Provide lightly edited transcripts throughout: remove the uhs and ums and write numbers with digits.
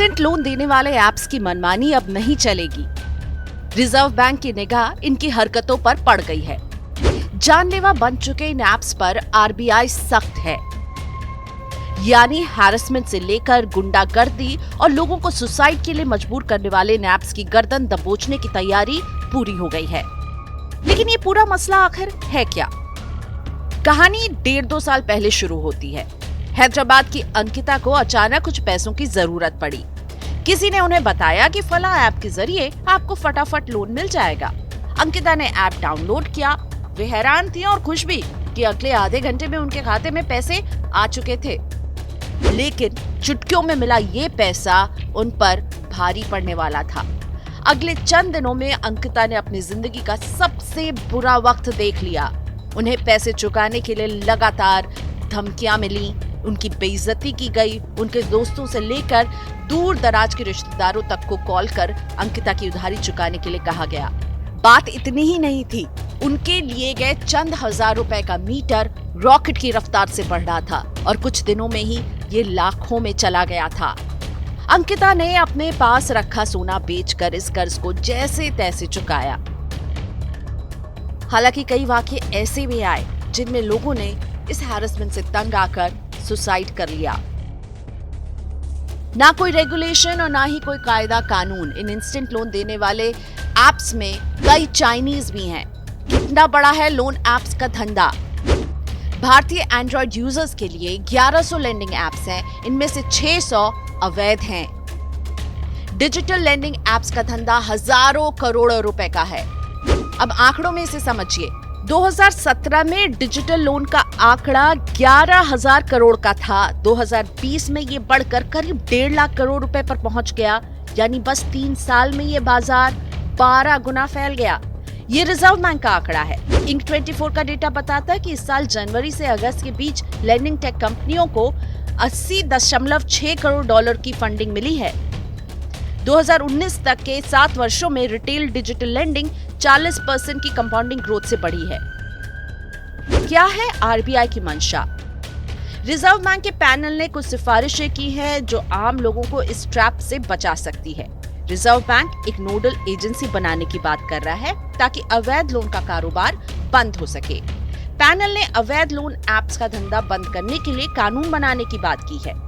Instant loan देने वाले apps की मनमानी अब नहीं चलेगी। रिजर्व बैंक की निगाह इनकी हरकतों पर पड़ गई है। जानलेवा बन चुके इन ऐप्स पर आरबीआई सख्त है, यानी हैरेसमेंट से लेकर गुंडागर्दी और लोगों को सुसाइड के लिए मजबूर करने वाले इन ऐप्स की गर्दन दबोचने की तैयारी पूरी हो गई है। लेकिन ये पूरा मसला आखिर है क्या? कहानी 1.5-2 साल पहले शुरू होती है। हैदराबाद की अंकिता को अचानक कुछ पैसों की जरूरत पड़ी। किसी ने उन्हें बताया कि फला ऐप के जरिए आपको फटाफट लोन मिल जाएगा। अंकिता ने ऐप डाउनलोड किया। वे हैरान थी और खुश भी कि अगले आधे घंटे में उनके खाते में पैसे आ चुके थे। लेकिन चुटकियों में मिला ये पैसा उन पर भारी पड़ने वाला था। अगले चंद दिनों में अंकिता ने अपनी जिंदगी का सबसे बुरा वक्त देख लिया। उन्हें पैसे चुकाने के लिए लगातार धमकियां मिली, उनकी बेइज्जती की गई। उनके दोस्तों से लेकर दूर दराज के रिश्तेदारों तक को कॉल कर अंकिता की उधारी चुकाने के लिए कहा गया। बात इतनी ही नहीं थी, उनके लिए गए चंद हजार रुपए का मीटर रॉकेट की रफ्तार से बढ़ रहा था और कुछ दिनों में ही ये लाखों में चला गया था। अंकिता ने अपने पास रखा सोना बेचकर इस कर्ज को जैसे तैसे चुकाया। हालांकि कई वाकये ऐसे भी आए जिनमें लोगों ने इस हैरेसमेंट से तंग आकर सुसाइड कर लिया। ना कोई रेगुलेशन और ना ही कोई कायदा कानून। इन इंस्टेंट लोन देने वाले एप्स में कई चाइनीज भी हैं। कितना बड़ा है लोन एप्स का धंधा। भारतीय एंड्रॉइड यूजर्स के लिए 1100 लेंडिंग एप्स हैं, इनमें से 600 अवैध हैं। डिजिटल लेंडिंग एप्स का धंधा हजारों करोड़ रुपए का है। अब आंकड़ों में इसे समझिए। 2017 में डिजिटल लोन का आंकड़ा 11,000 करोड़ का था। 2020 में ये बढ़कर करीब 1.5 लाख करोड़ रुपए पर पहुंच गया। यानी बस 3 साल में ये बाजार 12 गुना फैल गया। ये रिजर्व बैंक का आंकड़ा है। इंक 24 का डेटा बताता है कि इस साल जनवरी से अगस्त के बीच लेंडिंग टेक कंपनियों को 80.6 करोड़ डॉलर की फंडिंग मिली है। 2019 तक के 7 वर्षों में रिटेल डिजिटल लेंडिंग 40% की कंपाउंडिंग ग्रोथ से बढ़ी है। क्या है आरबीआई की मंशा? रिजर्व बैंक के पैनल ने कुछ सिफारिशें की हैं जो आम लोगों को इस ट्रैप से बचा सकती है। रिजर्व बैंक एक नोडल एजेंसी बनाने की बात कर रहा है ताकि अवैध लोन का कारोबार बंद हो सके। पैनल ने अवैध लोन एप्स का धंधा बंद करने के लिए कानून बनाने की बात की है।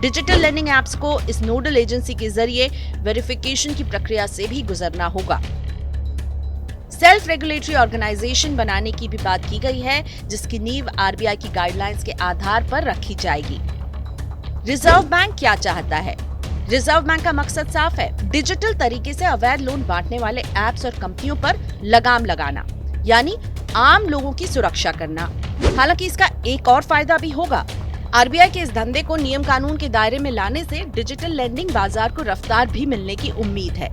डिजिटल लेंडिंग एप्स को इस नोडल एजेंसी के जरिए वेरिफिकेशन की प्रक्रिया से भी गुजरना होगा। सेल्फ रेगुलेटरी ऑर्गेनाइजेशन बनाने की भी बात की गई है, जिसकी नींव आरबीआई की गाइडलाइंस के आधार पर रखी जाएगी। रिजर्व बैंक क्या चाहता है? रिजर्व बैंक का मकसद साफ है, डिजिटल तरीके से अवैध लोन बांटने वाले ऐप्स और कंपनियों पर लगाम लगाना, यानी आम लोगों की सुरक्षा करना। हालांकि इसका एक और फायदा भी होगा। आरबीआई के इस धंधे को नियम कानून के दायरे में लाने से डिजिटल लेंडिंग बाजार को रफ्तार भी मिलने की उम्मीद है।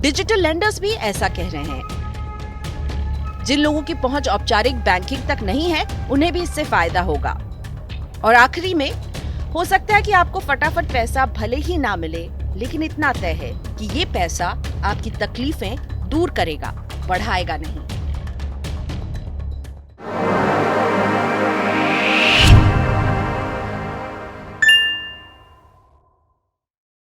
डिजिटल लेंडर्स भी ऐसा कह रहे हैं। जिन लोगों की पहुंच औपचारिक बैंकिंग तक नहीं है, उन्हें भी इससे फायदा होगा। और आखिरी में, हो सकता है कि आपको फटाफट पैसा भले ही ना मिले, लेकिन इतना तय है कि ये पैसा आपकी तकलीफें दूर करेगा, बढ़ाएगा नहीं।